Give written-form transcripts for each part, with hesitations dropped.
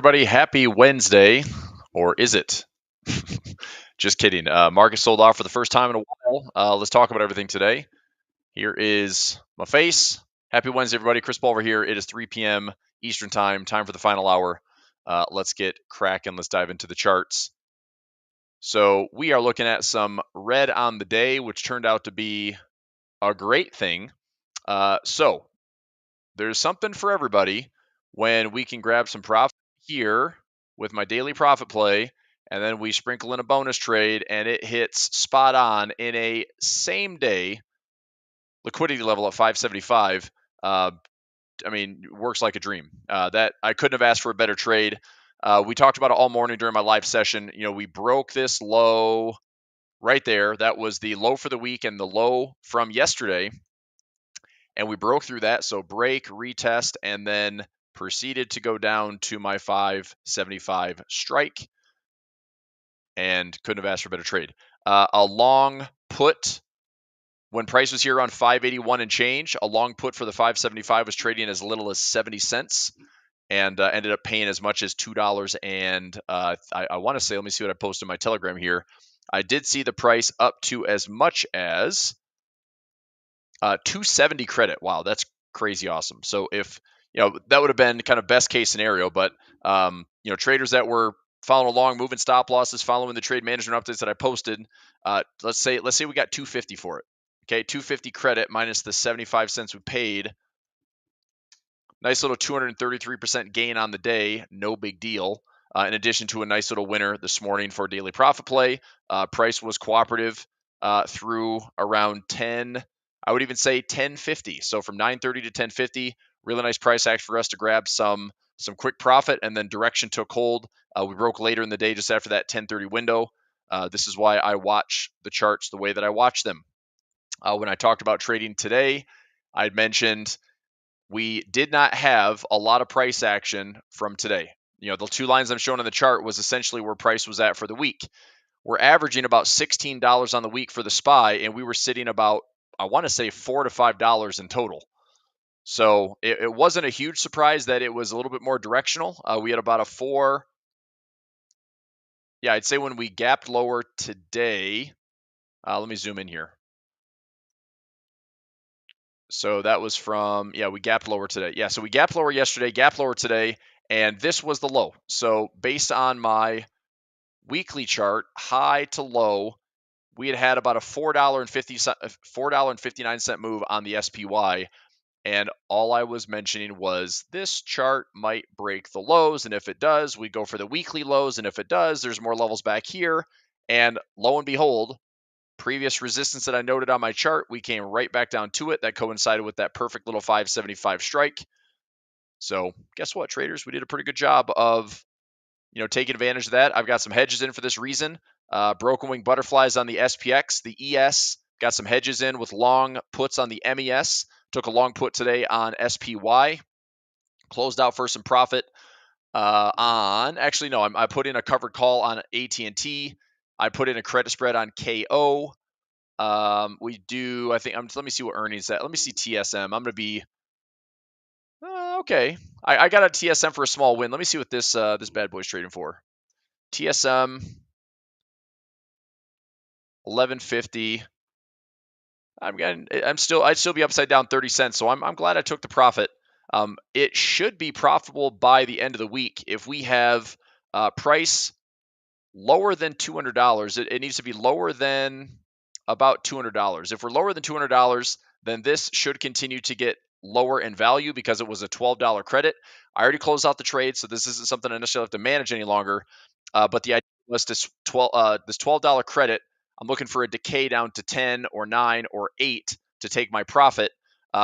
Everybody, happy Wednesday, or is it? Just kidding. Market sold off for the first time in a while. Let's talk about everything today. Here is my face. Happy Wednesday, everybody. Chris Pulver here. It is 3 p.m. Eastern time. Time for the final hour. Let's get cracking. Let's dive into the charts. So we are looking at some red on the day, which turned out to be a great thing. So there's something for everybody when we can grab some profit here with my daily profit play, and then we sprinkle in a bonus trade and it hits spot on in a same day liquidity level at 575. I mean, works like a dream. That I couldn't have asked for a better trade. We talked about it all morning during my live session. We broke this low right there. That was the low for the week and the low from yesterday, and we broke through that. So break, retest, and then proceeded to go down to my 575 strike, and couldn't have asked for a better trade. A long put when price was here around 581 and change. A long put for the 575 was trading as little as 70 cents and ended up paying as much as $2. And I want to say, let me see what I posted in my Telegram here. I did see the price up to as much as 270 credit. Wow, that's crazy awesome. So if that would have been kind of best case scenario, but traders that were following along, moving stop losses, following the trade management updates that I posted, let's say we got 250 for it. Okay, 250 credit minus the 75 cents we paid. Nice little 233% gain on the day. No big deal. In addition to a nice little winner this morning for daily profit play. Price was cooperative through around 10. I would even say 1050. So from 930 to 1050, really nice price action for us to grab some quick profit, and then direction took hold. We broke later in the day just after that 1030 window. This is why I watch the charts the way that I watch them. When I talked about trading today, I'd mentioned we did not have a lot of price action from today. The two lines I'm showing on the chart was essentially where price was at for the week. We're averaging about $16 on the week for the SPY, and we were sitting about, I want to say, $4 to $5 in total. So it wasn't a huge surprise that it was a little bit more directional. We had about a 4. Yeah, I'd say when we gapped lower today, let me zoom in here. So that was from, we gapped lower today. Yeah, so we gapped lower yesterday, gapped lower today, and this was the low. So based on my weekly chart, high to low, we had about a $4.59 move on the SPY. And all I was mentioning was this chart might break the lows. And if it does, we go for the weekly lows. And if it does, there's more levels back here. And lo and behold, previous resistance that I noted on my chart, we came right back down to it. That coincided with that perfect little 575 strike. So guess what, traders? We did a pretty good job of, taking advantage of that. I've got some hedges in for this reason. Broken wing butterflies on the SPX, the ES. Got some hedges in with long puts on the MES. Took a long put today on SPY. Closed out for some profit actually, no, I put in a covered call on AT&T. I put in a credit spread on KO. We do, I think, let me see what earnings that. Let me see TSM. I'm going to be, okay. I got a TSM for a small win. Let me see what this bad boy's trading for. TSM, 1150. I'd still be upside down 30 cents. So I'm glad I took the profit. It should be profitable by the end of the week. If we have price lower than $200, it needs to be lower than about $200. If we're lower than $200, then this should continue to get lower in value because it was a $12 credit. I already closed out the trade, so this isn't something I necessarily have to manage any longer. But the idea was this $12 credit. I'm looking for a decay down to 10 or 9 or 8 to take my profit.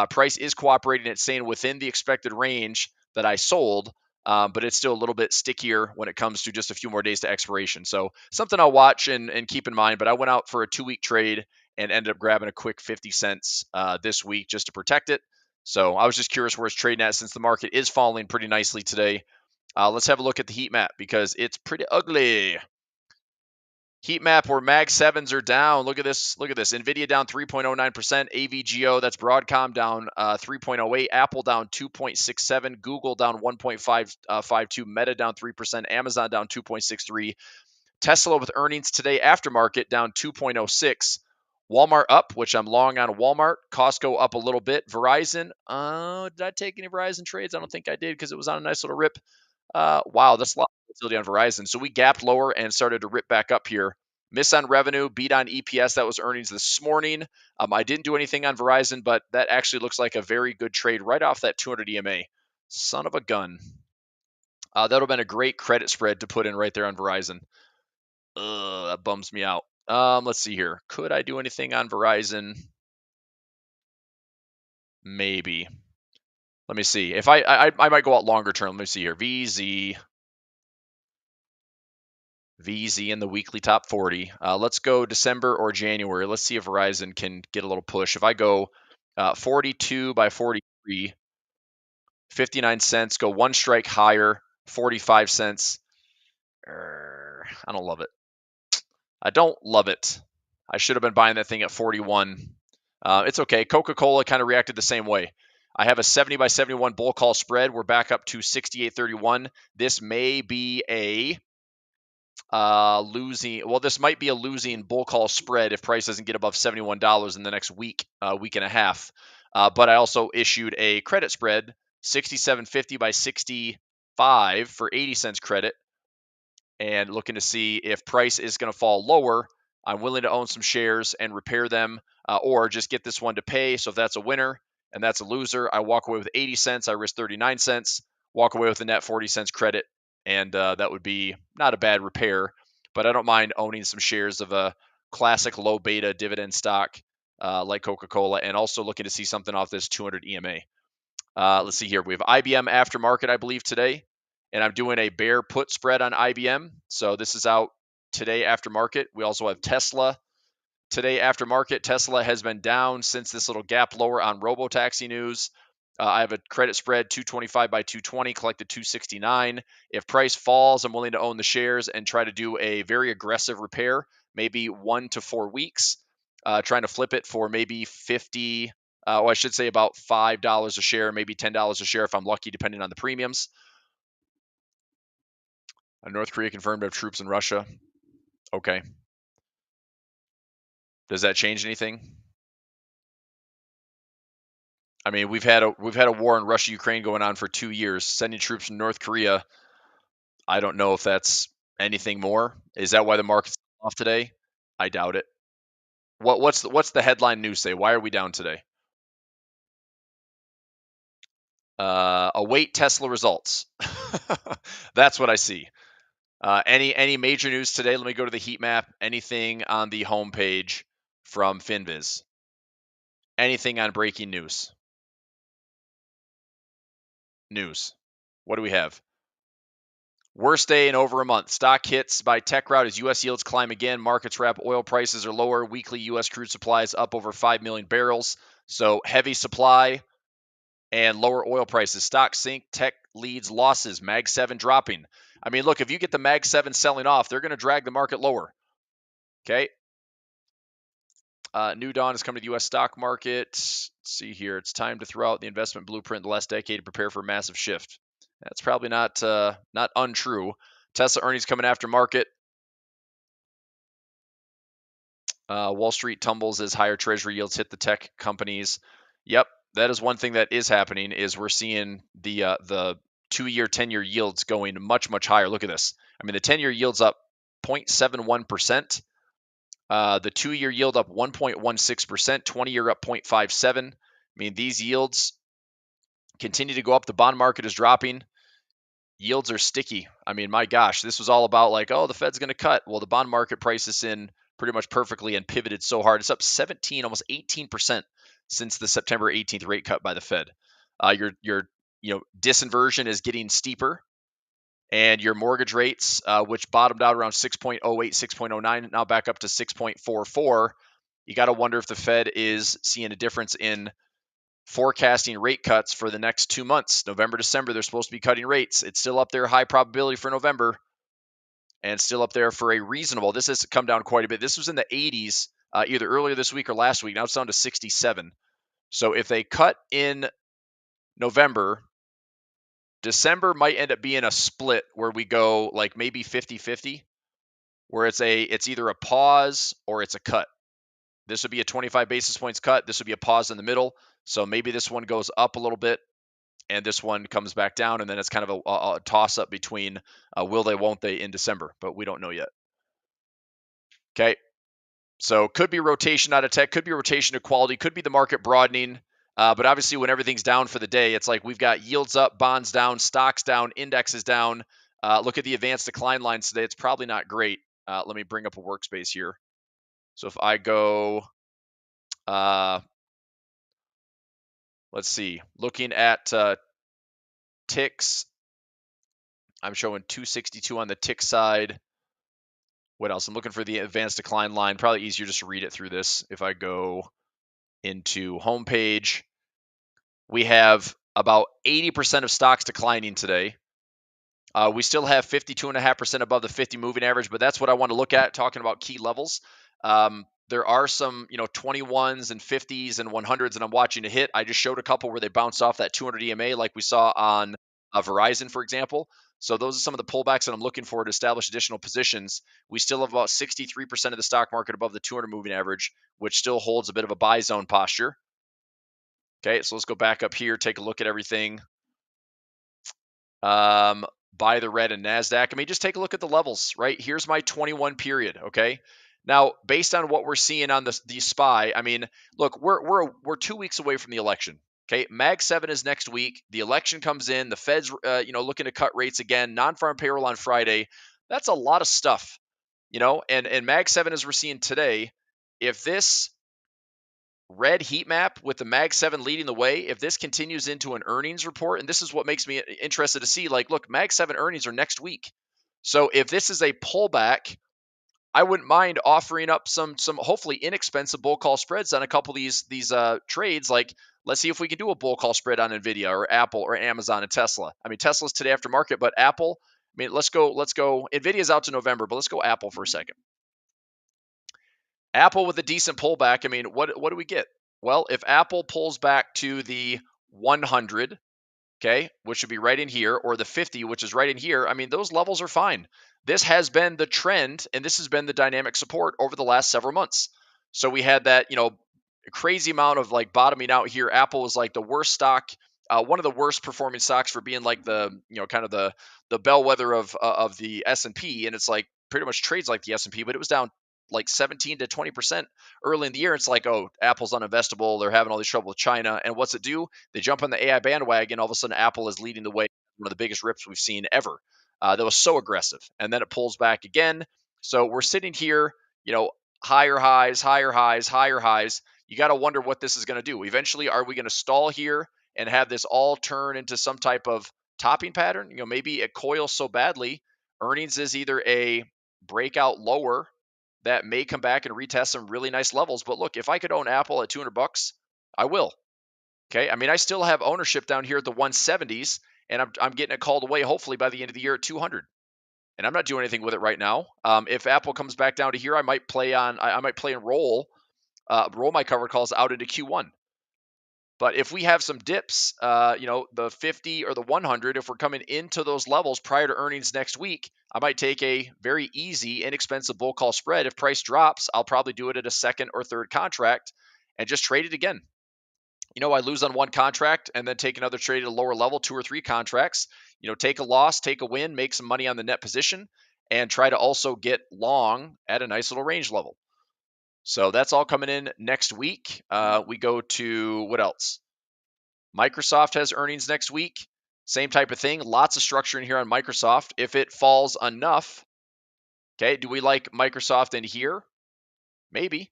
Price is cooperating. It's saying within the expected range that I sold, but it's still a little bit stickier when it comes to just a few more days to expiration. So something I'll watch and keep in mind. But I went out for a 2-week trade and ended up grabbing a quick 50 cents this week just to protect it. So I was just curious where it's trading at since the market is falling pretty nicely today. Let's have a look at the heat map because it's pretty ugly. Heat map where Mag 7s are down. Look at this. Look at this. Nvidia down 3.09%. AVGO, that's Broadcom, down 3.08. Apple down 2.67. Google down 1.52. Meta down 3%. Amazon down 2.63. Tesla with earnings today aftermarket down 2.06. Walmart up, which I'm long on Walmart. Costco up a little bit. Verizon, did I take any Verizon trades? I don't think I did because it was on a nice little rip. Wow, that's a lot of volatility on Verizon. So we gapped lower and started to rip back up here. Miss on revenue, beat on EPS. That was earnings this morning. I didn't do anything on Verizon, but that actually looks like a very good trade right off that 200 EMA. Son of a gun. That would have been a great credit spread to put in right there on Verizon. That bums me out. Let's see here. Could I do anything on Verizon? Maybe. Let me see. If I might go out longer term. Let me see here. VZ in the weekly top 40. Let's go December or January. Let's see if Verizon can get a little push. If I go 42 by 43, 59 cents, go one strike higher, 45 cents. I don't love it. I don't love it. I should have been buying that thing at 41. It's okay. Coca-Cola kind of reacted the same way. I have a 70 by 71 bull call spread. We're back up to 68.31. This may be a losing. Well, this might be a losing bull call spread if price doesn't get above $71 in the next week, week and a half. But I also issued a credit spread, 67.50 by 65 for 80 cents credit, and looking to see if price is going to fall lower. I'm willing to own some shares and repair them, or just get this one to pay. So if that's a winner and that's a loser, I walk away with 80 cents. I risk 39 cents, walk away with a net 40 cents credit. And that would be not a bad repair, but I don't mind owning some shares of a classic low beta dividend stock like Coca-Cola, and also looking to see something off this 200 EMA. Let's see here. We have IBM aftermarket, I believe, today, and I'm doing a bear put spread on IBM. So this is out today aftermarket. We also have Tesla today aftermarket. Tesla has been down since this little gap lower on robotaxi news. I have a credit spread 225 by 220, collected 269. If price falls, I'm willing to own the shares and try to do a very aggressive repair, maybe 1 to 4 weeks, trying to flip it for maybe 50. Or I should say about $5 a share, maybe $10 a share if I'm lucky, depending on the premiums. North Korea confirmed to have troops in Russia. Okay. Does that change anything? I mean, we've had a war in Russia, Ukraine going on for 2 years. Sending troops from North Korea, I don't know if that's anything more. Is that why the market's off today? I doubt it. What's the headline news say? Why are we down today? Await Tesla results. That's what I see. Any major news today? Let me go to the heat map. Anything on the homepage from FinViz? Anything on breaking news? What do we have? Worst day in over a month. Stock hits by tech route as U.S. yields climb again. Markets wrap. Oil prices are lower. Weekly U.S. crude supplies up over 5 million barrels. So heavy supply and lower oil prices. Stock sink. Tech leads losses. Mag 7 dropping. I mean, look, if you get the Mag 7 selling off, they're going to drag the market lower. Okay. New dawn has come to the U.S. stock market. Let's see here. It's time to throw out the investment blueprint of the last decade to prepare for a massive shift. That's probably not untrue. Tesla earnings coming after market. Wall Street tumbles as higher treasury yields hit the tech companies. Yep, that is one thing that is happening. Is we're seeing the 2-year, 10-year yields going much higher. Look at this. I mean, the 10-year yield's up 0.71%. The 2-year yield up 1.16%. 20-year up 0.57. I mean, these yields continue to go up. The bond market is dropping. Yields are sticky. I mean, my gosh, this was all about like, oh, the Fed's going to cut. Well, the bond market prices in pretty much perfectly and pivoted so hard. It's up 17, almost 18% since the September 18th rate cut by the Fed. Your disinversion is getting steeper, and your mortgage rates, which bottomed out around 6.08, 6.09, now back up to 6.44. You got to wonder if the Fed is seeing a difference in forecasting rate cuts for the next 2 months. November, December, they're supposed to be cutting rates. It's still up there, high probability for November. and still up there for a reasonable. This has come down quite a bit. This was in the 80s either earlier this week or last week. Now it's down to 67. So if they cut in November, December might end up being a split where we go like maybe 50-50, where it's either a pause or it's a cut. This would be a 25 basis points cut. This would be a pause in the middle. So maybe this one goes up a little bit and this one comes back down, and then it's kind of a toss up between will they, won't they in December, but we don't know yet. Okay. So could be rotation out of tech, could be rotation to quality, could be the market broadening. But obviously, when everything's down for the day, it's like we've got yields up, bonds down, stocks down, indexes down. Look at the advanced decline lines today. It's probably not great. Let me bring up a workspace here. So if I go, let's see, looking at ticks, I'm showing 262 on the tick side. What else? I'm looking for the advanced decline line. Probably easier just to read it through this. If I go into homepage, we have about 80% of stocks declining today. We still have 52.5% above the 50 moving average, but that's what I want to look at talking about key levels. There are some, 21s and 50s and 100s that I'm watching to hit. I just showed a couple where they bounced off that 200 EMA like we saw on Verizon, for example. So those are some of the pullbacks that I'm looking for to establish additional positions. We still have about 63% of the stock market above the 200 moving average, which still holds a bit of a buy zone posture. Okay, so let's go back up here, take a look at everything. Buy the red and NASDAQ. I mean, just take a look at the levels, right? Here's my 21 period, okay? Now, based on what we're seeing on the SPY, I mean, look, we're 2 weeks away from the election. Okay, Mag 7 is next week. The election comes in. The Fed's, looking to cut rates again. Non-farm payroll on Friday. That's a lot of stuff, And Mag 7, as we're seeing today, if this red heat map with the Mag 7 leading the way, if this continues into an earnings report, and this is what makes me interested to see, like, look, Mag 7 earnings are next week. So if this is a pullback, I wouldn't mind offering up some hopefully inexpensive bull call spreads on a couple of these trades. Like, let's see if we can do a bull call spread on Nvidia or Apple or Amazon and Tesla. I mean, Tesla's today after market, but Apple, I mean, let's go. Nvidia's out to November, but let's go Apple for a second. Apple with a decent pullback. I mean, what do we get? Well, if Apple pulls back to the 100, okay, which would be right in here, or the 50, which is right in here, I mean, those levels are fine. This has been the trend, and this has been the dynamic support over the last several months. So we had that, crazy amount of like bottoming out here. Apple was like the worst stock, one of the worst performing stocks for being like the, kind of the bellwether of the S&P, and it's like pretty much trades like the S&P, but it was down like 17 to 20% early in the year. It's like, oh, Apple's uninvestable. They're having all this trouble with China. And what's it do? They jump on the AI bandwagon. All of a sudden, Apple is leading the way. One of the biggest rips we've seen ever. That was so aggressive. And then it pulls back again. So we're sitting here, higher highs, higher highs, higher highs. You got to wonder what this is going to do. Eventually, are we going to stall here and have this all turn into some type of topping pattern? Maybe it coils so badly. Earnings is either a breakout lower that may come back and retest some really nice levels. But look, if I could own Apple at $200, I will. Okay. I mean, I still have ownership down here at the 170s, and I'm getting it called away hopefully by the end of the year at 200. And I'm not doing anything with it right now. If Apple comes back down to here, I might play and roll my covered calls out into Q1. But if we have some dips, the 50 or the 100, if we're coming into those levels prior to earnings next week, I might take a very easy, inexpensive bull call spread. If price drops, I'll probably do it at a second or third contract and just trade it again. I lose on one contract and then take another trade at a lower level, 2 or 3 contracts, take a loss, take a win, make some money on the net position, and try to also get long at a nice little range level. So that's all coming in next week. We go to what else? Microsoft has earnings next week. Same type of thing. Lots of structure in here on Microsoft. If it falls enough, okay, do we like Microsoft in here? Maybe.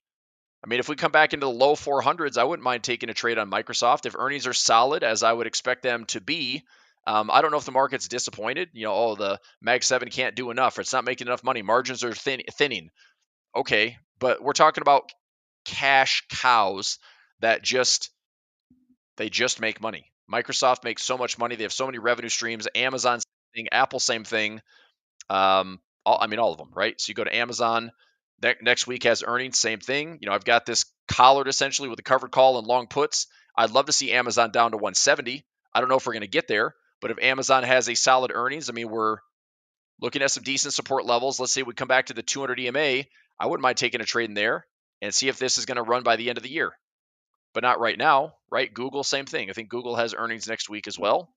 I mean, if we come back into the low 400s, I wouldn't mind taking a trade on Microsoft. If earnings are solid, as I would expect them to be, I don't know if the market's disappointed. The Mag 7 can't do enough, or it's not making enough money. Margins are thinning. Okay, but we're talking about cash cows that they just make money. Microsoft makes so much money. They have so many revenue streams. Amazon, same thing. Apple, same thing. all of them, right? So you go to Amazon, next week has earnings, same thing. I've got this collared essentially with a covered call and long puts. I'd love to see Amazon down to 170. I don't know if we're going to get there, but if Amazon has a solid earnings, I mean, we're looking at some decent support levels. Let's say we come back to the 200 EMA. I wouldn't mind taking a trade in there and see if this is going to run by the end of the year, but not right now, right? Google, same thing. I think Google has earnings next week as well.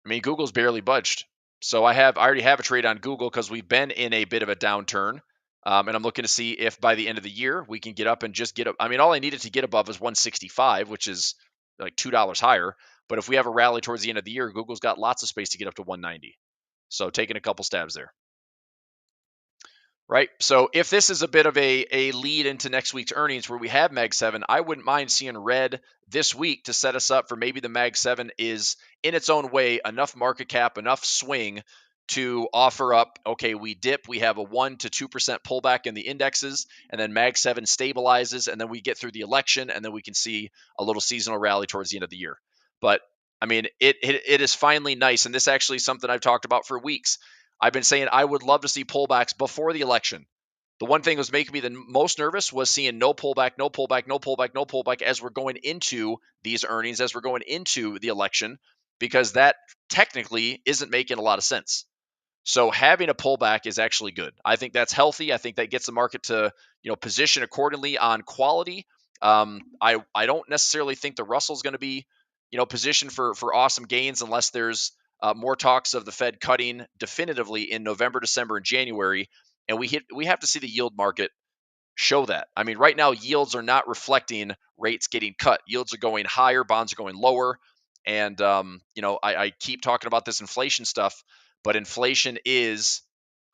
I mean, Google's barely budged. So I already have a trade on Google because we've been in a bit of a downturn. And I'm looking to see if by the end of the year we can get up and just get up. I mean, all I needed to get above is 165, which is like $2 higher. But if we have a rally towards the end of the year, Google's got lots of space to get up to 190. So taking a couple stabs there. Right. So if this is a bit of a lead into next week's earnings where we have Mag 7, I wouldn't mind seeing red this week to set us up for maybe the Mag 7 is in its own way enough market cap, enough swing to offer up, okay, we dip, we have a 1 to 2% pullback in the indexes, and then Mag 7 stabilizes, and then we get through the election, and then we can see a little seasonal rally towards the end of the year. But I mean, it is finally nice, and this actually is something I've talked about for weeks. I've been saying I would love to see pullbacks before the election. The one thing that was making me the most nervous was seeing no pullback, no pullback, no pullback, no pullback as we're going into these earnings, as we're going into the election, because that technically isn't making a lot of sense. So having a pullback is actually good. I think that's healthy. I think that gets the market to position accordingly on quality. I don't necessarily think the Russell's going to be positioned for awesome gains unless there's more talks of the Fed cutting definitively in November, December, and January, and we have to see the yield market show that. I mean, right now yields are not reflecting rates getting cut. Yields are going higher, bonds are going lower, and I keep talking about this inflation stuff, but inflation is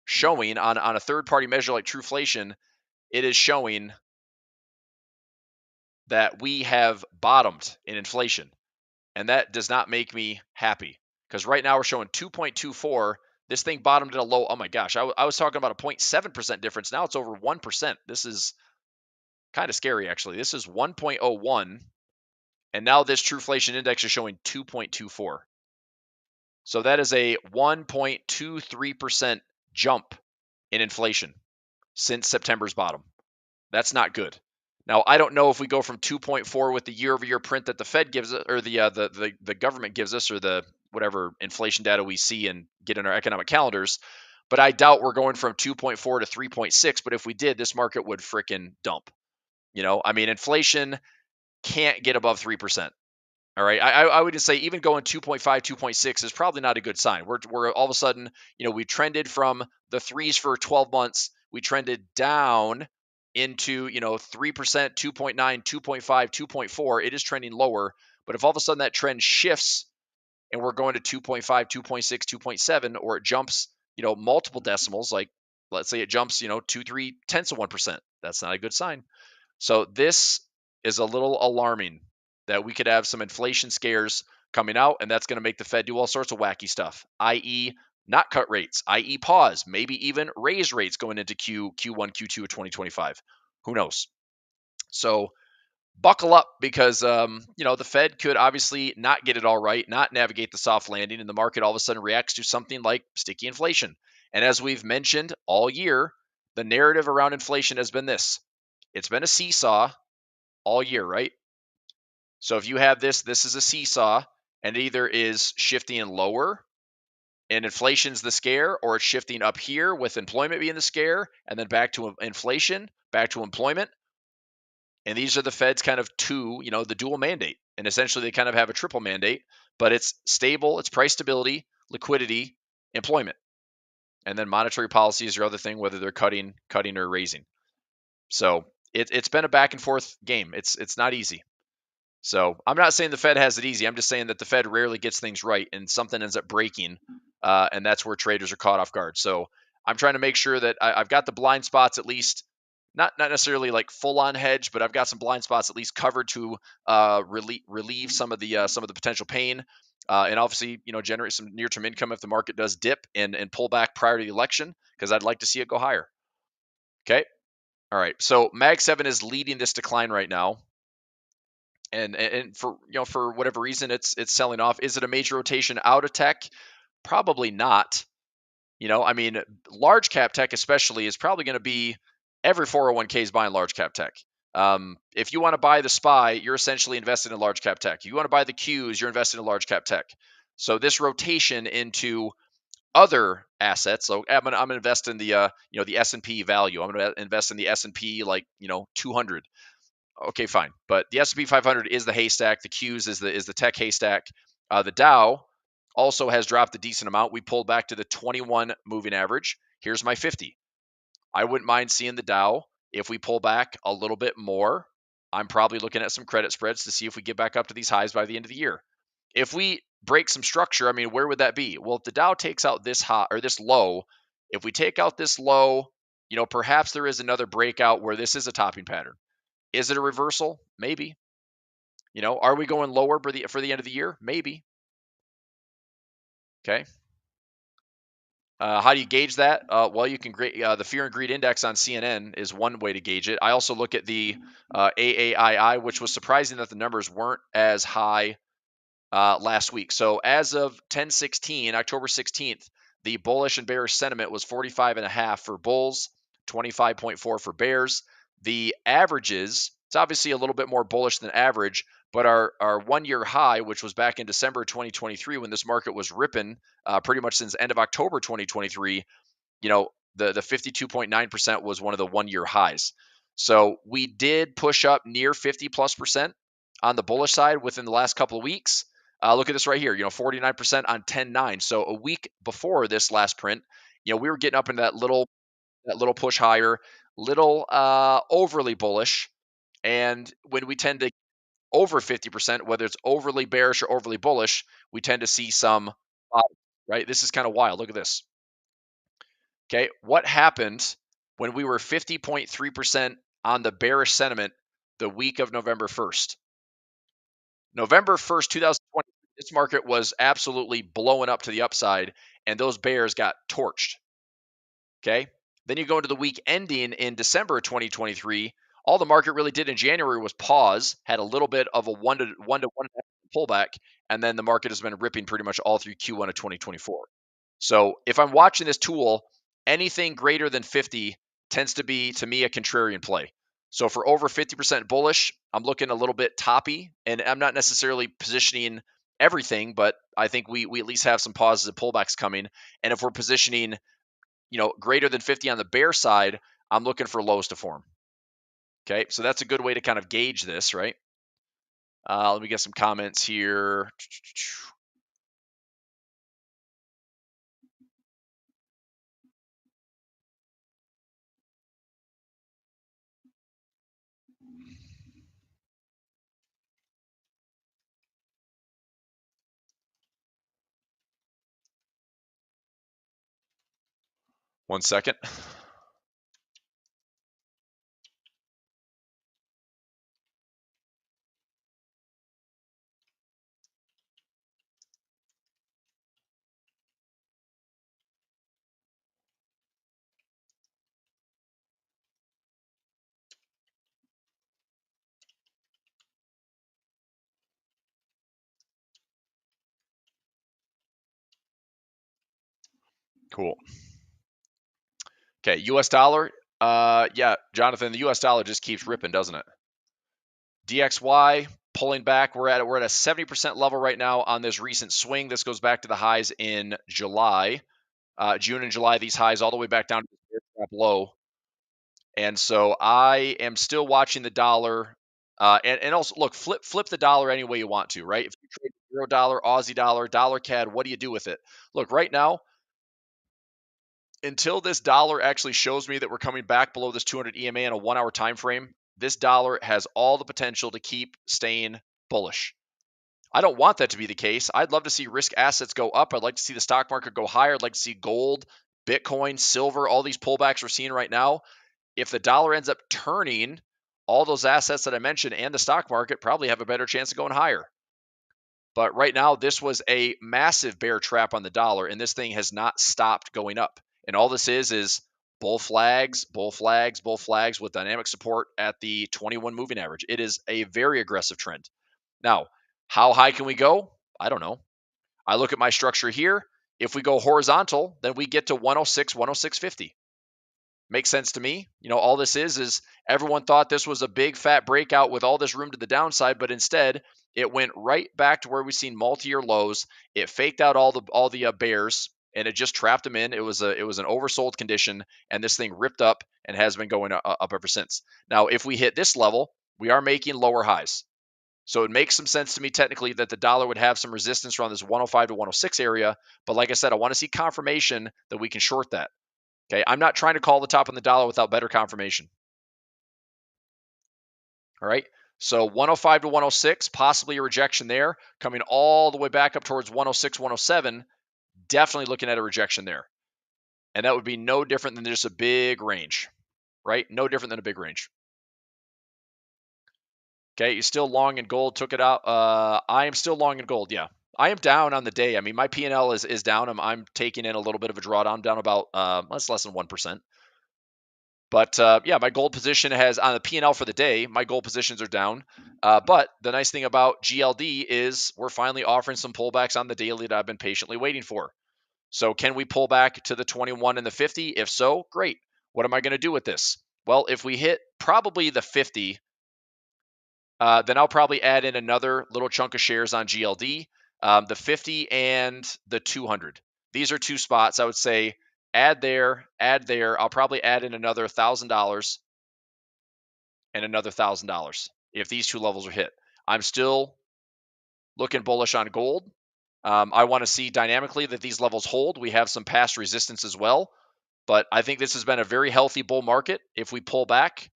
showing on a third-party measure like Trueflation. It is showing that we have bottomed in inflation. And that does not make me happy because right now we're showing 2.24. This thing bottomed at a low. Oh my gosh. I was talking about a 0.7% difference. Now it's over 1%. This is kind of scary, actually. This is 1.01. And now this Trueflation index is showing 2.24. So that is a 1.23% jump in inflation since September's bottom. That's not good. Now, I don't know if we go from 2.4 with the year-over-year print that the Fed gives us, or the government gives us, or the whatever inflation data we see and get in our economic calendars, but I doubt we're going from 2.4 to 3.6. But if we did, this market would frickin' dump. I mean, inflation can't get above 3%. All right. I would just say even going 2.5, 2.6 is probably not a good sign. We're all of a sudden, we trended from the threes for 12 months. We trended down into, 3%, 2.9, 2.5, 2.4. It is trending lower. But if all of a sudden that trend shifts and we're going to 2.5, 2.6, 2.7, or it jumps, multiple decimals, like let's say it jumps, 2.3 of 1%, that's not a good sign. So this is a little alarming that we could have some inflation scares coming out, and that's going to make the Fed do all sorts of wacky stuff, i.e. not cut rates, i.e. pause, maybe even raise rates going into Q1, Q2 of 2025. Who knows? So buckle up because, the Fed could obviously not get it all right, not navigate the soft landing, and the market all of a sudden reacts to something like sticky inflation. And as we've mentioned all year, the narrative around inflation has been this. It's been a seesaw all year, right? So if you have this is a seesaw, and it either is shifting lower and inflation's the scare, or it's shifting up here with employment being the scare, and then back to inflation, back to employment. And these are the Fed's kind of two, the dual mandate. And essentially they kind of have a triple mandate, but it's stable, it's price stability, liquidity, employment. And then monetary policy is your other thing, whether they're cutting or raising. So it's been a back and forth game. It's not easy. So I'm not saying the Fed has it easy. I'm just saying that the Fed rarely gets things right and something ends up breaking. And that's where traders are caught off guard. So I'm trying to make sure that I've got the blind spots at least, not necessarily like full on hedge, but I've got some blind spots at least covered to relieve some of the potential pain. And obviously, generate some near-term income if the market does dip and pull back prior to the election, because I'd like to see it go higher. Okay. All right. So Mag 7 is leading this decline right now. And for whatever reason, it's selling off. Is it a major rotation out of tech? Probably not. I mean, large cap tech especially is probably going to be every 401k is buying large cap tech. If you want to buy the SPY, you're essentially invested in large cap tech. If you want to buy the Qs, you're invested in large cap tech. So this rotation into other assets. So I'm gonna invest in the the S&P value. I'm gonna invest in the S&P 200. Okay, fine. But the S&P 500 is the haystack. The Qs is the tech haystack. The Dow also has dropped a decent amount. We pulled back to the 21 moving average. Here's my 50. I wouldn't mind seeing the Dow if we pull back a little bit more. I'm probably looking at some credit spreads to see if we get back up to these highs by the end of the year. If we break some structure, I mean, where would that be? Well, if the Dow takes out this high or this low, if we take out this low, perhaps there is another breakout where this is a topping pattern. Is it a reversal? Maybe. Are we going lower for the end of the year? Maybe. Okay. How do you gauge that? Well, you can the Fear and Greed Index on CNN is one way to gauge it. I also look at the AAII, which was surprising that the numbers weren't as high last week. So as of 10/16, October 16th, the bullish and bearish sentiment was 45.5 for bulls, 25.4 for bears. The averages, it's obviously a little bit more bullish than average, but our 1-year high, which was back in December 2023 when this market was ripping pretty much since end of October 2023, the 52.9% was one of the 1-year highs. So we did push up near 50+% on the bullish side within the last couple of weeks. Look at this right here, 49% on 10/9. So a week before this last print, we were getting up into that little push higher, little overly bullish. And when we tend to over 50%, whether it's overly bearish or overly bullish, we tend to see some right? This is kind of wild. Look at this. Okay, what happened when we were 50.3% on the bearish sentiment the week of November 1st? November 1st, 2020, this market was absolutely blowing up to the upside, and those bears got torched. Okay. Then you go into the week ending in December 2023. All the market really did in January was pause, had a little bit of a one to one pullback, and then the market has been ripping pretty much all through Q1 of 2024. So if I'm watching this tool, anything greater than 50 tends to be, to me, a contrarian play. So for over 50% bullish, I'm looking a little bit toppy, and I'm not necessarily positioning everything, but I think we at least have some pauses and pullbacks coming. And if we're positioning, greater than 50 on the bear side, I'm looking for lows to form. Okay, so that's a good way to kind of gauge this, right? Let me get some comments here. 1 second. Cool. Okay, US dollar. Yeah, Jonathan, the US dollar just keeps ripping, doesn't it? DXY pulling back. We're at a 70% level right now on this recent swing. This goes back to the highs in July, June and July. These highs all the way back down to the low. And so I am still watching the dollar. And also look, flip the dollar any way you want to, right? If you trade $0, Aussie dollar CAD, what do you do with it? Look, right now, until this dollar actually shows me that we're coming back below this 200 EMA in a 1-hour time frame, this dollar has all the potential to keep staying bullish. I don't want that to be the case. I'd love to see risk assets go up. I'd like to see the stock market go higher. I'd like to see gold, Bitcoin, silver, all these pullbacks we're seeing right now. If the dollar ends up turning, all those assets that I mentioned and the stock market probably have a better chance of going higher. But right now, this was a massive bear trap on the dollar, and this thing has not stopped going up. And all this is bull flags, bull flags, bull flags with dynamic support at the 21 moving average. It is a very aggressive trend. Now, how high can we go? I don't know. I look at my structure here. If we go horizontal, then we get to 106, 106.50. Makes sense to me. All this is everyone thought this was a big fat breakout with all this room to the downside, but instead it went right back to where we've seen multi-year lows. It faked out all the bears and it just trapped them in. It was an oversold condition, and this thing ripped up and has been going up ever since. Now, if we hit this level, we are making lower highs. So it makes some sense to me technically that the dollar would have some resistance around this 105 to 106 area. But like I said, I want to see confirmation that we can short that. Okay, I'm not trying to call the top on the dollar without better confirmation. All right, so 105 to 106, possibly a rejection there, coming all the way back up towards 106, 107, definitely looking at a rejection there. And that would be no different than just a big range, right? No different than a big range. Okay, you still long in gold, took it out. I am still long in gold, yeah. I am down on the day. I mean, my P&L is down. I'm taking in a little bit of a drawdown. I'm down about less than 1%. But yeah, my gold position has on the P&L for the day. My gold positions are down. But the nice thing about GLD is we're finally offering some pullbacks on the daily that I've been patiently waiting for. So can we pull back to the 21 and the 50? If so, great. What am I going to do with this? Well, if we hit probably the 50, then I'll probably add in another little chunk of shares on GLD, the 50 and the 200. These are two spots I would say add there, add there. I'll probably add in another $1,000 and another $1,000 if these two levels are hit. I'm still looking bullish on gold. I want to see dynamically that these levels hold. We have some past resistance as well, but I think this has been a very healthy bull market. If we pull back,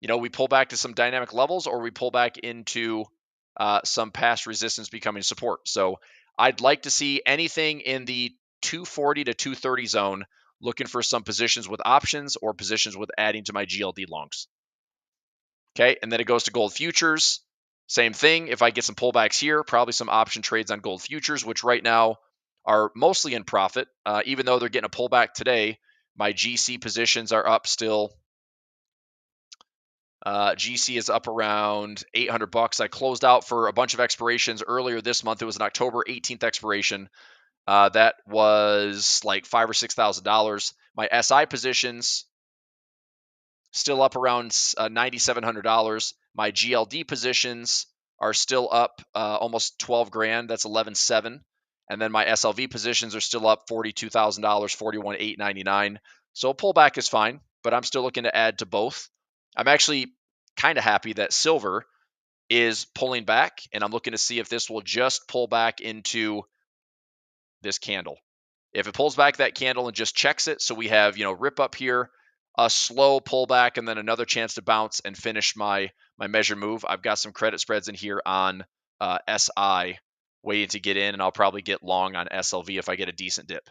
we pull back to some dynamic levels, or we pull back into some past resistance becoming support. So I'd like to see anything in the 240 to 230 zone, looking for some positions with options or positions with adding to my GLD longs. Okay, and then it goes to gold futures. Same thing. If I get some pullbacks here, probably some option trades on gold futures, which right now are mostly in profit. Even though they're getting a pullback today, my GC positions are up still. GC is up around $800. I closed out for a bunch of expirations earlier this month. It was an October 18th expiration. That was like $5,000 or $6,000. My SI positions still up around $9,700. My GLD positions are still up almost 12 grand. That's 11.7. And then my SLV positions are still up $42,000, $41,899. So a pullback is fine, but I'm still looking to add to both. I'm actually kind of happy that silver is pulling back, and I'm looking to see if this will just pull back into this candle. If it pulls back that candle and just checks it, so we have, rip up here, a slow pullback, and then another chance to bounce and finish my measure move. I've got some credit spreads in here on SI waiting to get in, and I'll probably get long on SLV if I get a decent dip.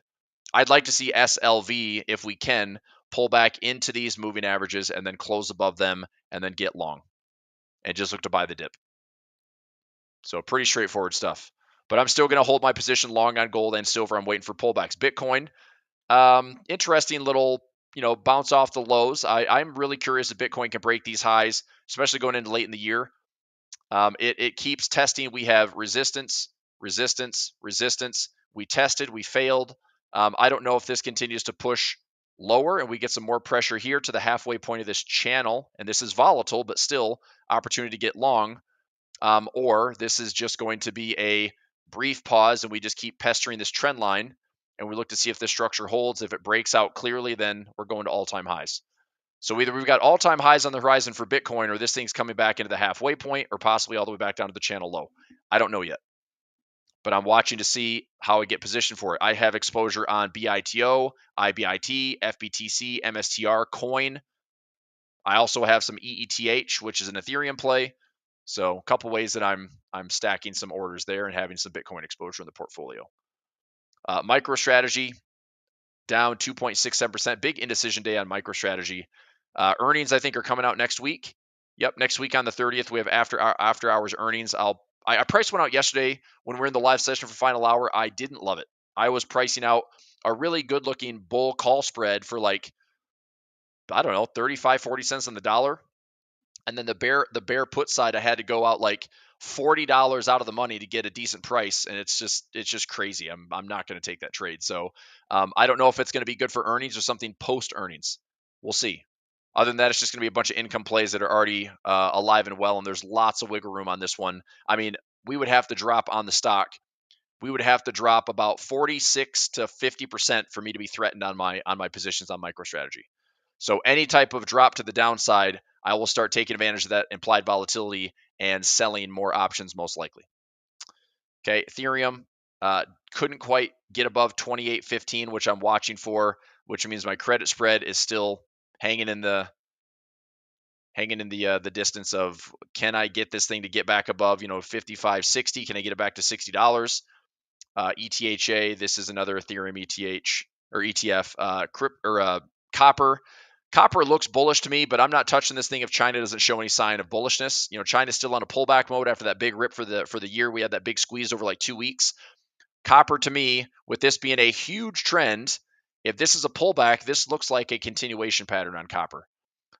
I'd like to see SLV, if we can, pull back into these moving averages and then close above them and then get long and just look to buy the dip. So pretty straightforward stuff. But I'm still going to hold my position long on gold and silver. I'm waiting for pullbacks. Bitcoin, interesting little, bounce off the lows. I'm really curious if Bitcoin can break these highs, especially going into late in the year. It keeps testing. We have resistance, resistance, resistance. We tested, we failed. I don't know if this continues to push lower and we get some more pressure here to the halfway point of this channel. And this is volatile, but still opportunity to get long. Or this is just going to be a brief pause and we just keep pestering this trend line and we look to see if the structure holds. If it breaks out clearly, then we're going to all-time highs. So either we've got all-time highs on the horizon for Bitcoin, or this thing's coming back into the halfway point, or possibly all the way back down to the channel low. I don't know yet, but I'm watching to see how I get positioned for it. I have exposure on BITO, IBIT, FBTC, MSTR, Coin. I also have some EETH, which is an Ethereum play. So a couple ways that I'm stacking some orders there and having some Bitcoin exposure in the portfolio. MicroStrategy down 2.67%. Big indecision day on MicroStrategy. Earnings, I think, are coming out next week. Yep, next week on the 30th, we have after hours earnings. I priced one out yesterday when we're in the live session for final hour. I didn't love it. I was pricing out a really good looking bull call spread for like, I don't know, 35, 40 cents on the dollar. And then the bear put side, I had to go out like $40 out of the money to get a decent price, and it's just crazy. I'm not going to take that trade. So I don't know if it's going to be good for earnings or something post earnings. We'll see. Other than that, it's just going to be a bunch of income plays that are already alive and well, and there's lots of wiggle room on this one. I mean, we would have to drop on the stock. We would have to drop about 46 to 50% for me to be threatened on my positions on MicroStrategy. So any type of drop to the downside, I will start taking advantage of that implied volatility and selling more options most likely. Okay, Ethereum couldn't quite get above 28.15, which I'm watching for, which means my credit spread is still hanging in the distance of, can I get this thing to get back above 55.60? Can I get it back to $60? ETHA, this is another Ethereum ETH or ETF. Copper. Copper looks bullish to me, but I'm not touching this thing if China doesn't show any sign of bullishness. China's still on a pullback mode after that big rip for the year. We had that big squeeze over like 2 weeks. Copper, to me, with this being a huge trend, if this is a pullback, this looks like a continuation pattern on copper.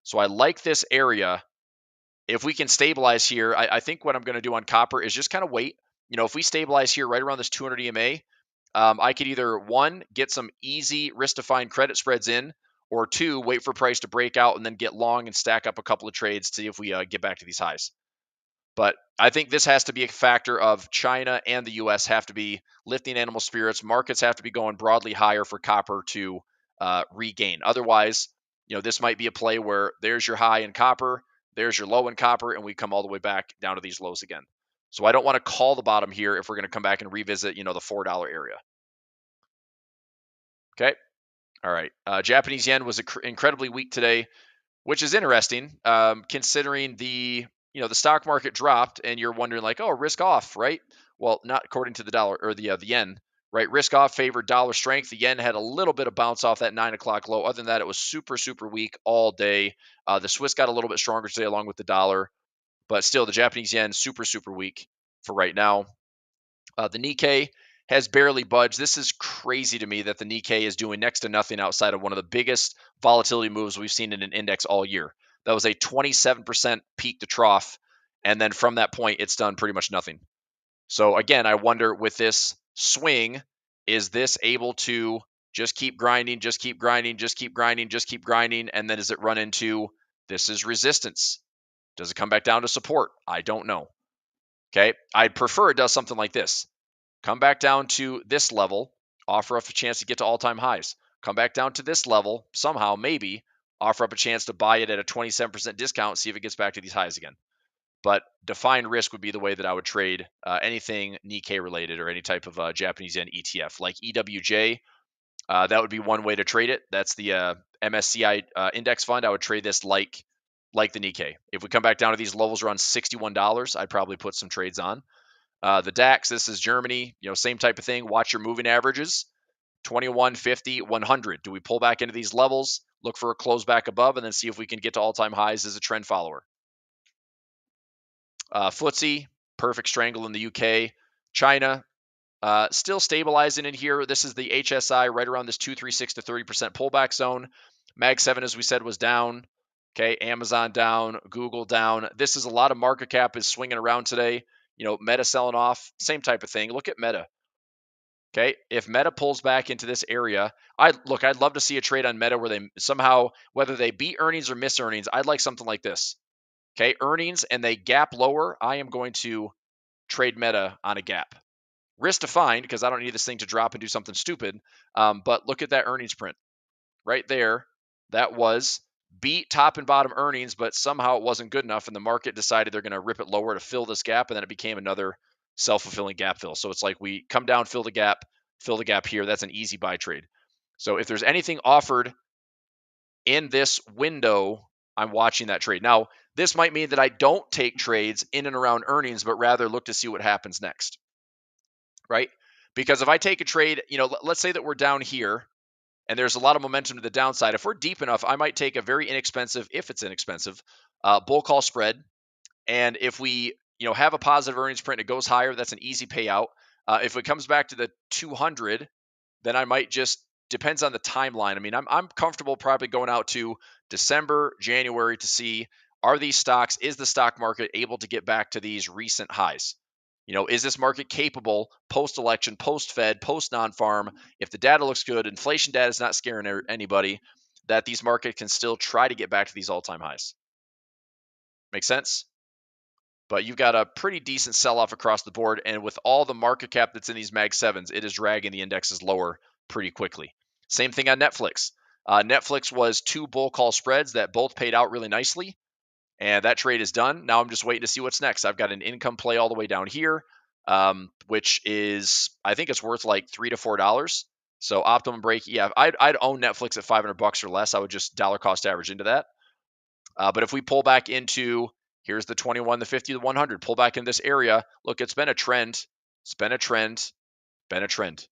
So I like this area. If we can stabilize here, I think what I'm going to do on copper is just kind of wait. If we stabilize here right around this 200 EMA, I could either, one, get some easy risk-defined credit spreads in, or two, wait for price to break out and then get long and stack up a couple of trades to see if we get back to these highs. But I think this has to be a factor of China and the U.S. have to be lifting animal spirits. Markets have to be going broadly higher for copper to regain. Otherwise, this might be a play where there's your high in copper, there's your low in copper, and we come all the way back down to these lows again. So I don't want to call the bottom here if we're going to come back and revisit, the $4 area. Okay. All right. Japanese yen was incredibly weak today, which is interesting, considering the stock market dropped, and you're wondering like, oh, risk off, right? Well, not according to the dollar or the yen, right? Risk off favored dollar strength. The yen had a little bit of bounce off that 9 o'clock low. Other than that, it was super, super weak all day. The Swiss got a little bit stronger today along with the dollar, but still the Japanese yen super, super weak for right now. The Nikkei has barely budged. This is crazy to me that the Nikkei is doing next to nothing outside of one of the biggest volatility moves we've seen in an index all year. That was a 27% peak to trough, and then from that point, it's done pretty much nothing. So again, I wonder with this swing, is this able to just keep grinding, just keep grinding, just keep grinding, just keep grinding, and then does it run into, this is resistance? Does it come back down to support? I don't know. Okay, I'd prefer it does something like this. Come back down to this level, offer up a chance to get to all-time highs. Come back down to this level, somehow, maybe, offer up a chance to buy it at a 27% discount, see if it gets back to these highs again. But defined risk would be the way that I would trade anything Nikkei related or any type of Japanese yen ETF. Like EWJ, that would be one way to trade it. That's the MSCI index fund. I would trade this like the Nikkei. If we come back down to these levels around $61, I'd probably put some trades on. The DAX, this is Germany, same type of thing. Watch your moving averages, 21, 50, 100. Do we pull back into these levels, look for a close back above, and then see if we can get to all-time highs as a trend follower? FTSE, perfect strangle in the UK. China, still stabilizing in here. This is the HSI right around this 236 to 30% pullback zone. Mag 7, as we said, was down. Okay, Amazon down, Google down. This is a lot of market cap is swinging around today. Meta selling off, same type of thing. Look at Meta. Okay, if Meta pulls back into this area, I'd love to see a trade on Meta where they somehow, whether they beat earnings or miss earnings, I'd like something like this. Okay, earnings and they gap lower, I am going to trade Meta on a gap. Risk defined because I don't need this thing to drop and do something stupid. But look at that earnings print right there. That was beat top and bottom earnings, but somehow it wasn't good enough, and the market decided they're going to rip it lower to fill this gap, and then it became another self-fulfilling gap fill. So it's like we come down, fill the gap here. That's an easy buy trade. So if there's anything offered in this window, I'm watching that trade. Now, this might mean that I don't take trades in and around earnings, but rather look to see what happens next, right? Because if I take a trade, let's say that we're down here, and there's a lot of momentum to the downside. If we're deep enough, I might take a very inexpensive, if it's inexpensive, bull call spread. And if we, have a positive earnings print, it goes higher, that's an easy payout. If it comes back to the 200, then I might just, depends on the timeline. I mean, I'm comfortable probably going out to December, January to see Are these stocks, is the stock market able to get back to these recent highs? Is this market capable post-election, post-Fed, post-non-farm, if the data looks good, inflation data is not scaring anybody, that these markets can still try to get back to these all-time highs? Make sense? But you've got a pretty decent sell-off across the board, and with all the market cap that's in these Mag 7s, it is dragging the indexes lower pretty quickly. Same thing on Netflix. Netflix was 2 bull call spreads that both paid out really nicely, and that trade is done. Now I'm just waiting to see what's next. I've got an income play all the way down here, which is, I think it's worth like $3 to $4. So optimum break, yeah, I'd own Netflix at $500 or less. I would just dollar cost average into that. But if we pull back into, here's the 21, the 50, the 100, pull back in this area. Look, it's been a trend. It's been a trend, been a trend.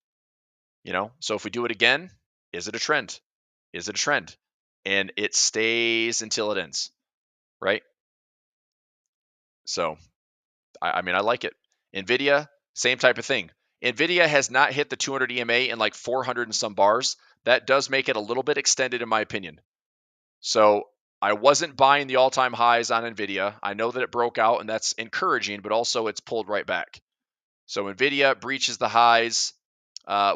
So if we do it again, is it a trend? Is it a trend? And it stays until it ends, right? So, I mean, I like it. NVIDIA, same type of thing. NVIDIA has not hit the 200 EMA in like 400 and some bars. That does make it a little bit extended, in my opinion. So I wasn't buying the all-time highs on NVIDIA. I know that it broke out, and that's encouraging, but also it's pulled right back. So NVIDIA breaches the highs.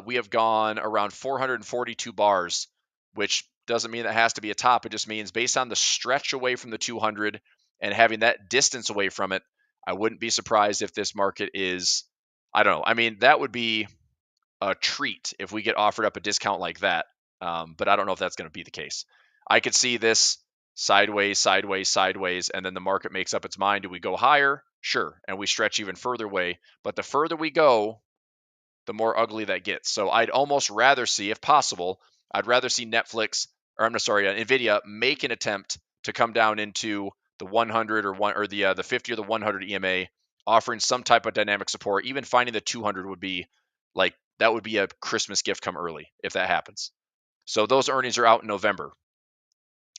We have gone around 442 bars, which doesn't mean that has to be a top. It just means based on the stretch away from the 200 and having that distance away from it, I wouldn't be surprised if this market is, I don't know. I mean, that would be a treat if we get offered up a discount like that. But I don't know if that's going to be the case. I could see this sideways, sideways, sideways, and then the market makes up its mind. Do we go higher? Sure. And we stretch even further away. But the further we go, the more ugly that gets. So I'd almost rather see, if possible, I'd rather see Netflix, or I'm sorry, NVIDIA make an attempt to come down into the 100 or the 50 or the 100 EMA, offering some type of dynamic support. Even finding the 200 would be like, that would be a Christmas gift come early if that happens. So those earnings are out in November.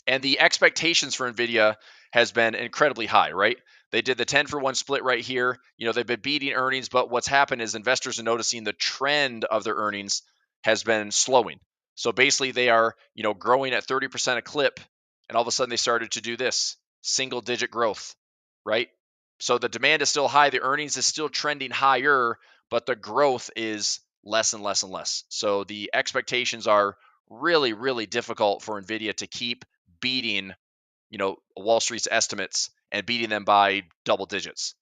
And the expectations for NVIDIA has been incredibly high, right? They did the 10-for-1 split right here. They've been beating earnings, but what's happened is investors are noticing the trend of their earnings has been slowing. So basically they are, growing at 30% a clip, and all of a sudden they started to do this single digit growth, right? So the demand is still high, the earnings is still trending higher, but the growth is less and less and less. So the expectations are really, really difficult for NVIDIA to keep beating, Wall Street's estimates and beating them by double digits.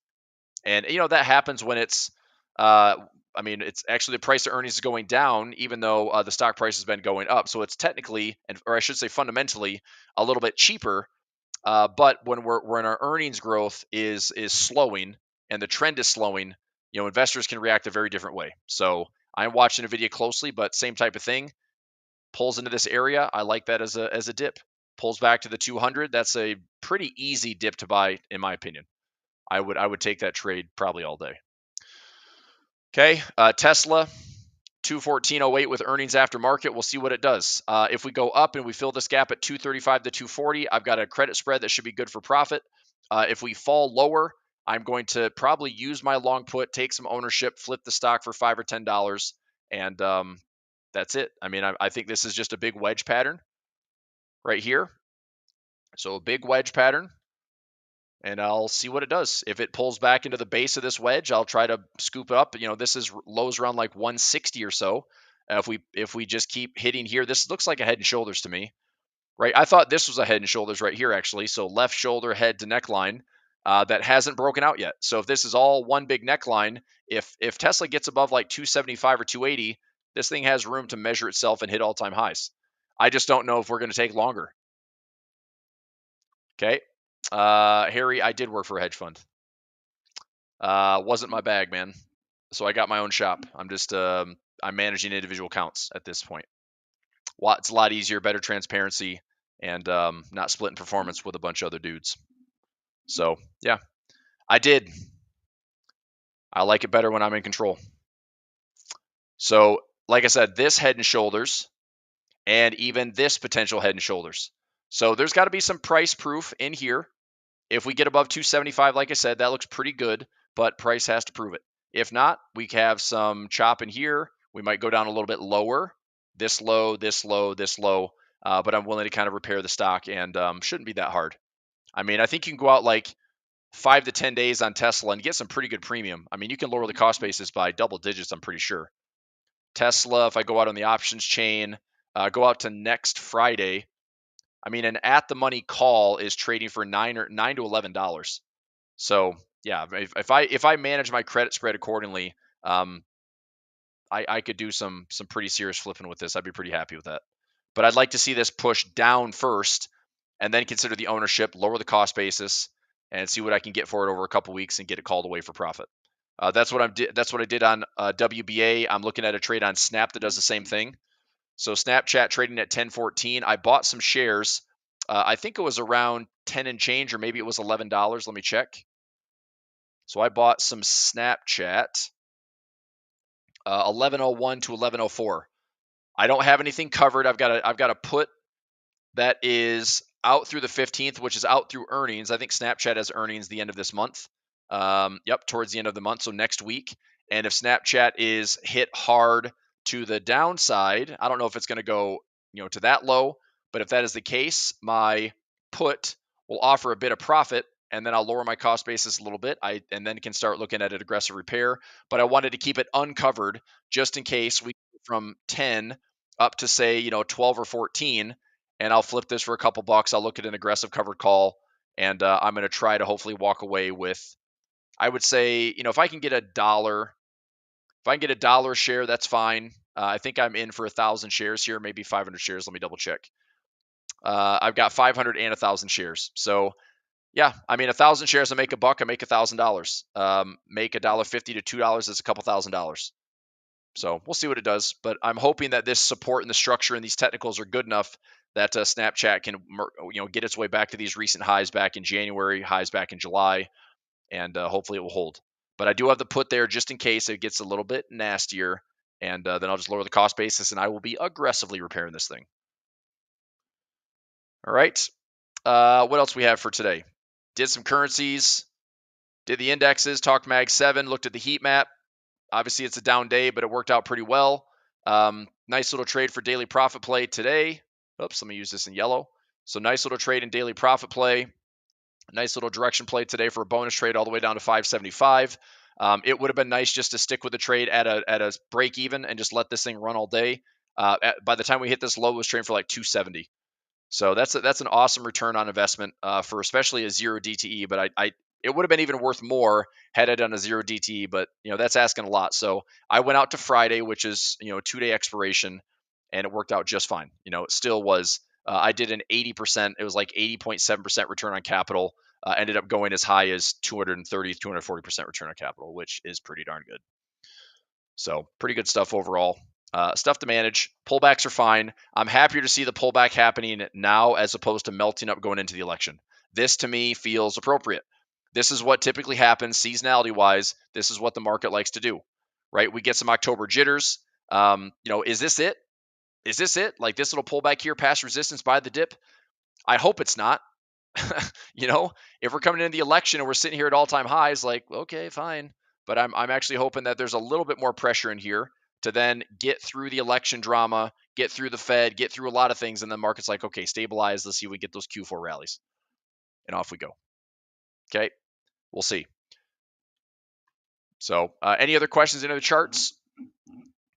And, that happens when it's, it's actually the price of earnings is going down, even though the stock price has been going up. So it's technically, or I should say fundamentally, a little bit cheaper. But when our earnings growth is slowing and the trend is slowing, investors can react a very different way. So I'm watching NVIDIA closely, but same type of thing. Pulls into this area. I like that as a dip. Pulls back to the 200. That's a pretty easy dip to buy, in my opinion. I would take that trade probably all day. Okay, Tesla, 214.08 with earnings after market. We'll see what it does. If we go up and we fill this gap at 235 to 240, I've got a credit spread that should be good for profit. If we fall lower, I'm going to probably use my long put, take some ownership, flip the stock for $5 or $10, and that's it. I mean, I think this is just a big wedge pattern right here. So a big wedge pattern, and I'll see what it does. If it pulls back into the base of this wedge, I'll try to scoop up. This is lows around like 160 or so. If we just keep hitting here, this looks like a head and shoulders to me, right? I thought this was a head and shoulders right here, actually. So left shoulder, head to neckline that hasn't broken out yet. So if this is all one big neckline, if Tesla gets above like 275 or 280, this thing has room to measure itself and hit all-time highs. I just don't know if we're going to take longer. Okay. Harry, I did work for a hedge fund. Wasn't my bag, man. So I got my own shop. I'm just, I'm managing individual accounts at this point. It's a lot easier, better transparency, and not splitting performance with a bunch of other dudes. So yeah, I did. I like it better when I'm in control. So like I said, this head and shoulders, and even this potential head and shoulders. So there's got to be some price proof in here. If we get above 275, like I said, that looks pretty good, but price has to prove it. If not, we have some chop in here. We might go down a little bit lower, this low, this low, this low, but I'm willing to kind of repair the stock, and shouldn't be that hard. I mean, I think you can go out like 5 to 10 days on Tesla and get some pretty good premium. I mean, you can lower the cost basis by double digits, I'm pretty sure. Tesla, if I go out on the options chain, go out to next Friday. I mean, an at the money call is trading for nine to $11. So yeah, if I manage my credit spread accordingly, um, I could do some pretty serious flipping with this. I'd be pretty happy with that. But I'd like to see this push down first, and then consider the ownership, lower the cost basis, and see what I can get for it over a couple weeks and get it called away for profit. That's what I did on WBA. I'm looking at a trade on Snap that does the same thing. So Snapchat trading at 10.14. I bought some shares. I think it was around 10 and change, or maybe it was $11. Let me check. So I bought some Snapchat, 11.01 to 11.04. I don't have anything covered. I've got a put that is out through the 15th, which is out through earnings. I think Snapchat has earnings the end of this month. Yep, towards the end of the month, so next week. And if Snapchat is hit hard to the downside, I don't know if it's going to go, to that low, but if that is the case, my put will offer a bit of profit, and then I'll lower my cost basis a little bit. And then can start looking at an aggressive repair. But I wanted to keep it uncovered just in case we go from 10 up to say 12 or 14, and I'll flip this for a couple bucks. I'll look at an aggressive covered call, and I'm going to try to hopefully walk away with, I would say, if I can get a dollar share, that's fine. I think I'm in for 1,000 shares here, maybe 500 shares. Let me double check. I've got 500 and 1,000 shares. So yeah, I mean, 1,000 shares, I make a buck, I make $1,000. Make $1.50 to $2 is a couple $1,000. So we'll see what it does, but I'm hoping that this support and the structure and these technicals are good enough that Snapchat can, get its way back to these recent highs back in January, highs back in July, and hopefully it will hold. But I do have the put there just in case it gets a little bit nastier, and then I'll just lower the cost basis, and I will be aggressively repairing this thing. All right. What else we have for today? Did some currencies, did the indexes, talked Mag 7, looked at the heat map. Obviously, it's a down day, but it worked out pretty well. Nice little trade for daily profit play today. Oops, let me use this in yellow. So nice little trade in daily profit play. Nice little direction play today for a bonus trade all the way down to 575. It would have been nice just to stick with the trade at a break even and just let this thing run all day. By the time we hit this low, it was trading for like 270. So that's an awesome return on investment for especially a zero DTE. But it would have been even worth more had I done a zero DTE. But that's asking a lot. So I went out to Friday, which is 2-day expiration, and it worked out just fine. It still was. I did an 80%. It was like 80.7% return on capital. Ended up going as high as 230, 240% return on capital, which is pretty darn good. So pretty good stuff overall. Stuff to manage. Pullbacks are fine. I'm happier to see the pullback happening now as opposed to melting up going into the election. This to me feels appropriate. This is what typically happens seasonality wise. This is what the market likes to do, right? We get some October jitters. Is this it? Is this it? Like this little pullback here past resistance by the dip? I hope it's not. If we're coming into the election and we're sitting here at all-time highs, like, okay, fine. But I'm actually hoping that there's a little bit more pressure in here to then get through the election drama, get through the Fed, get through a lot of things, and the market's like, okay, stabilize. Let's see if we get those Q4 rallies. And off we go. Okay, we'll see. So any other questions into the charts?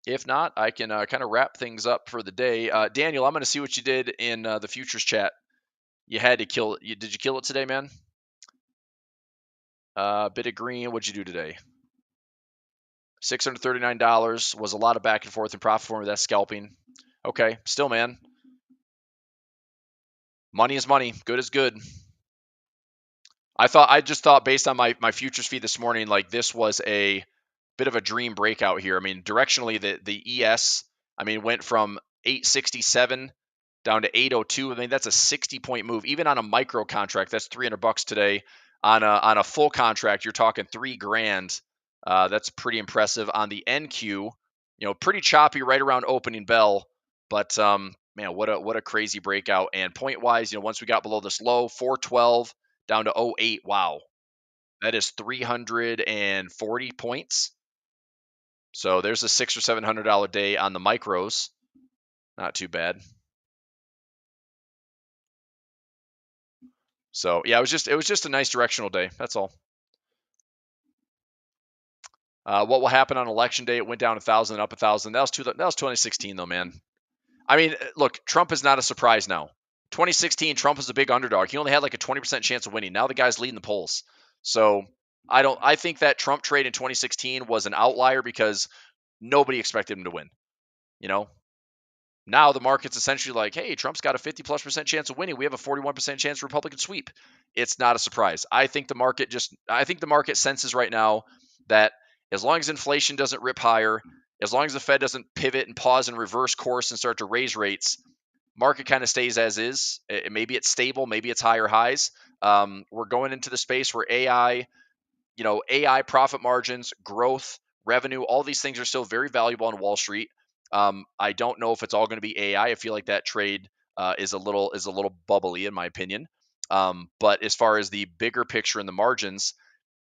If not, I can kind of wrap things up for the day. Daniel, I'm going to see what you did in the futures chat. You had to kill it. Did you kill it today, man? Bit of green. What'd you do today? $639 was a lot of back and forth in profit for me. That's scalping. Okay, still, man. Money is money. Good is good. I just thought based on my futures feed this morning, like this was a bit of a dream breakout here. I mean, directionally, the ES, went from 867 down to 802. I mean, that's a 60-point move. Even on a micro contract, that's $300 today. On a full contract, you're talking $3,000. That's pretty impressive. On the NQ, pretty choppy right around opening bell, but man, what a crazy breakout. And point wise, once we got below this low, 412 down to 08. Wow, that is 340 points. So there's a $600 or $700 day on the micros. Not too bad. So yeah, it was just a nice directional day. That's all. What will happen on election day? It went down 1,000, up 1,000. That was 2016 though, man. I mean, look, Trump is not a surprise now. 2016, Trump was a big underdog. He only had like a 20% chance of winning. Now the guy's leading the polls. So I think that Trump trade in 2016 was an outlier because nobody expected him to win. You know, now the market's essentially like, hey, Trump's got a 50+% chance of winning. We have a 41% chance Republican sweep. It's not a surprise. I think the market senses right now that as long as inflation doesn't rip higher, as long as the Fed doesn't pivot and pause and reverse course and start to raise rates, market kind of stays as is. Maybe it's stable, maybe it's higher highs. We're going into the space where AI profit margins, growth, revenue, all these things are still very valuable on Wall Street. I don't know if it's all going to be AI. I feel like that trade is a little bubbly in my opinion. But as far as the bigger picture and the margins,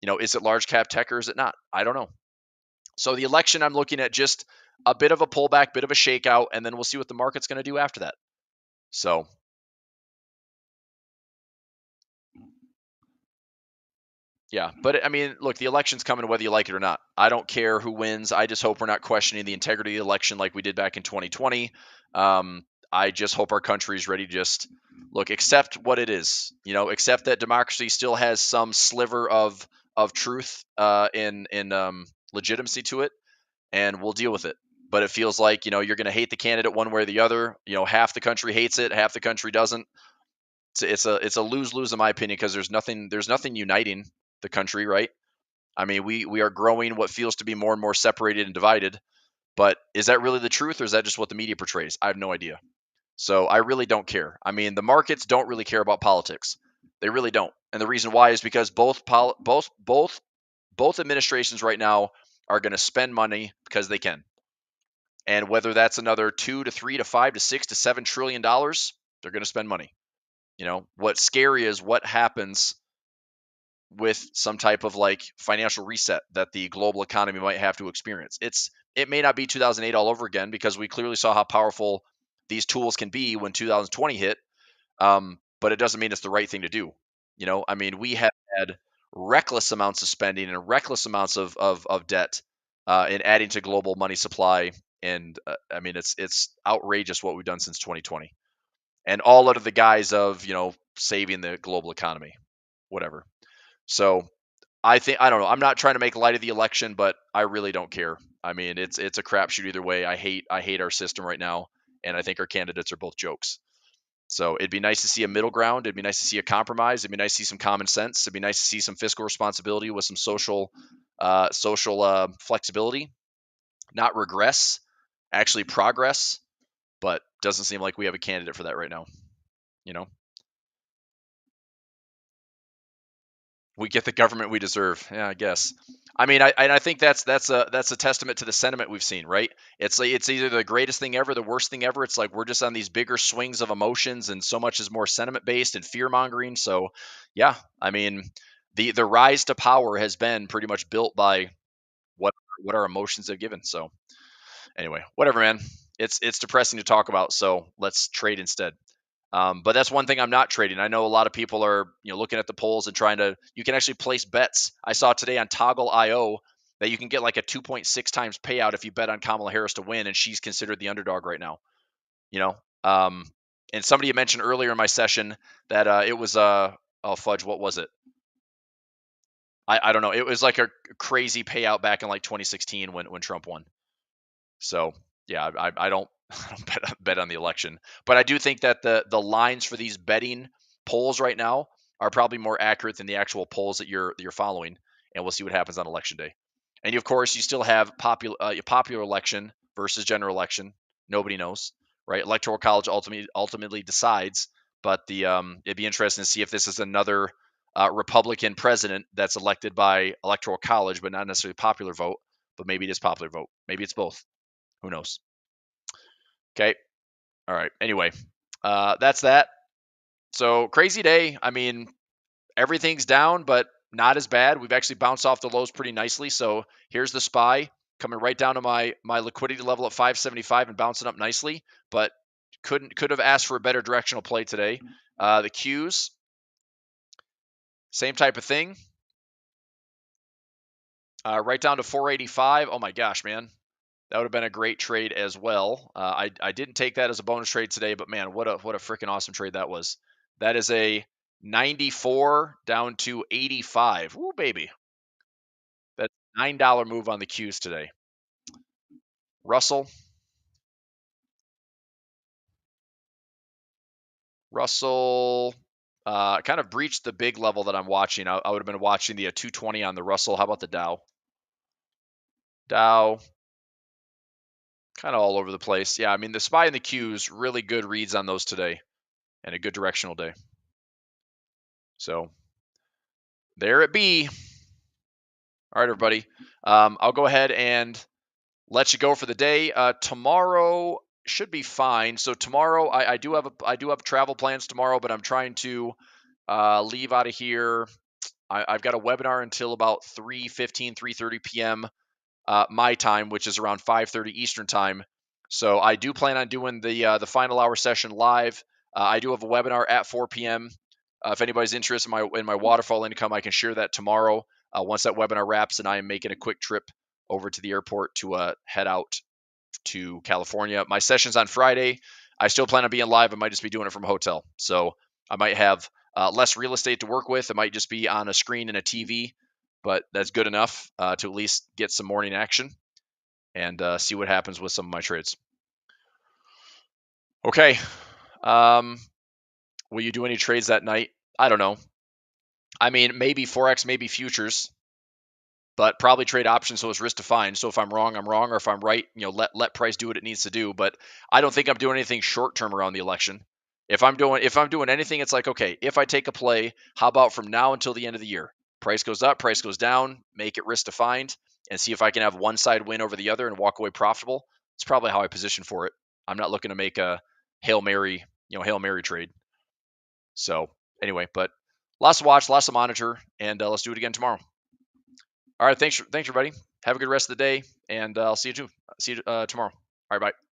is it large cap tech or is it not? I don't know. So the election, I'm looking at just a bit of a pullback, bit of a shakeout, and then we'll see what the market's going to do after that. So yeah, but I mean, look, the election's coming whether you like it or not. I don't care who wins. I just hope we're not questioning the integrity of the election like we did back in 2020. I just hope our country is ready to just look, accept what it is. Accept that democracy still has some sliver of truth in legitimacy to it, and we'll deal with it. But it feels like you're going to hate the candidate one way or the other. Half the country hates it, half the country doesn't. It's a lose lose in my opinion because there's nothing uniting the country, right? I mean, we are growing what feels to be more and more separated and divided. But is that really the truth, or is that just what the media portrays? I have no idea. So I really don't care. I mean, the markets don't really care about politics. They really don't. And the reason why is because both administrations right now are going to spend money because they can. And whether that's another 2 to 3 to 5 to 6 to $7 trillion, they're going to spend money. What's scary is what happens with some type of like financial reset that the global economy might have to experience. It may not be 2008 all over again because we clearly saw how powerful these tools can be when 2020 hit. But it doesn't mean it's the right thing to do. I mean, we have had reckless amounts of spending and reckless amounts of debt in adding to global money supply. And I mean, it's outrageous what we've done since 2020, and all under the guise of saving the global economy, whatever. So I don't know. I'm not trying to make light of the election, but I really don't care. I mean, it's a crapshoot either way. I hate our system right now, and I think our candidates are both jokes. So it'd be nice to see a middle ground. It'd be nice to see a compromise. It'd be nice to see some common sense. It'd be nice to see some fiscal responsibility with some social flexibility, not regress, actually progress. But doesn't seem like we have a candidate for that right now. You know. We get the government we deserve. Yeah, I guess. I mean, I think that's a testament to the sentiment we've seen, right? It's like it's either the greatest thing ever, the worst thing ever. It's like we're just on these bigger swings of emotions, and so much is more sentiment based and fear mongering. So, yeah, I mean, the rise to power has been pretty much built by what what our emotions have given. So, anyway, whatever, man. It's depressing to talk about. So let's trade instead. But that's one thing I'm not trading. I know a lot of people are, looking at the polls and trying to. You can actually place bets. I saw today on Toggle.io that you can get like a 2.6 times payout if you bet on Kamala Harris to win, and she's considered the underdog right now. You know, um, and somebody had mentioned earlier in my session that it was oh fudge, what was it? I don't know. It was like a crazy payout back in like 2016 when Trump won. So yeah, I don't I don't bet on the election, but I do think that the lines for these betting polls right now are probably more accurate than the actual polls that you're following, and we'll see what happens on election day. And of course, you still have popular election versus general election. Nobody knows, right? Electoral college ultimately decides, but the it'd be interesting to see if this is another Republican president that's elected by electoral college, but not necessarily popular vote, but maybe it is popular vote. Maybe it's both. Who knows? Okay. All right. Anyway, that's that. So crazy day. I mean, everything's down, but not as bad. We've actually bounced off the lows pretty nicely. So here's the SPY coming right down to my liquidity level at 575 and bouncing up nicely, but could have asked for a better directional play today. The Qs same type of thing. Right down to 485. Oh my gosh, man. That would have been a great trade as well. I didn't take that as a bonus trade today, but man, what a freaking awesome trade that was. That is a 94 down to 85. Woo, baby. That's $9 move on the Qs today. Russell. Kind of breached the big level that I'm watching. I would have been watching the 220 on the Russell. How about the Dow? Dow, kind of all over the place. Yeah, I mean, the SPY and the Qs, really good reads on those today and a good directional day. So there it be. All right, everybody. I'll go ahead and let you go for the day. Tomorrow should be fine. So tomorrow, I do have travel plans tomorrow, but I'm trying to leave out of here. I've got a webinar until about 3:15, 3:30 p.m. My time, which is around 5:30 Eastern time. So I do plan on doing the final hour session live. I do have a webinar at 4 p.m. If anybody's interested in my waterfall income, I can share that tomorrow. Once that webinar wraps, and I am making a quick trip over to the airport to head out to California. My session's on Friday. I still plan on being live. I might just be doing it from a hotel. So I might have less real estate to work with. It might just be on a screen and a TV, but that's good enough to at least get some morning action and see what happens with some of my trades. Okay. Will you do any trades that night? I don't know. I mean, maybe Forex, maybe futures, but probably trade options so it's risk defined. So if I'm wrong, I'm wrong, or if I'm right, let price do what it needs to do. But I don't think I'm doing anything short term around the election. If I'm doing anything, it's like, okay, if I take a play, how about from now until the end of the year? Price goes up, price goes down, make it risk defined, and see if I can have one side win over the other and walk away profitable. It's probably how I position for it. I'm not looking to make a Hail Mary trade. So anyway, but lots to watch, lots to monitor, and let's do it again tomorrow. All right, thanks everybody. Have a good rest of the day, and I'll see you tomorrow. All right, bye.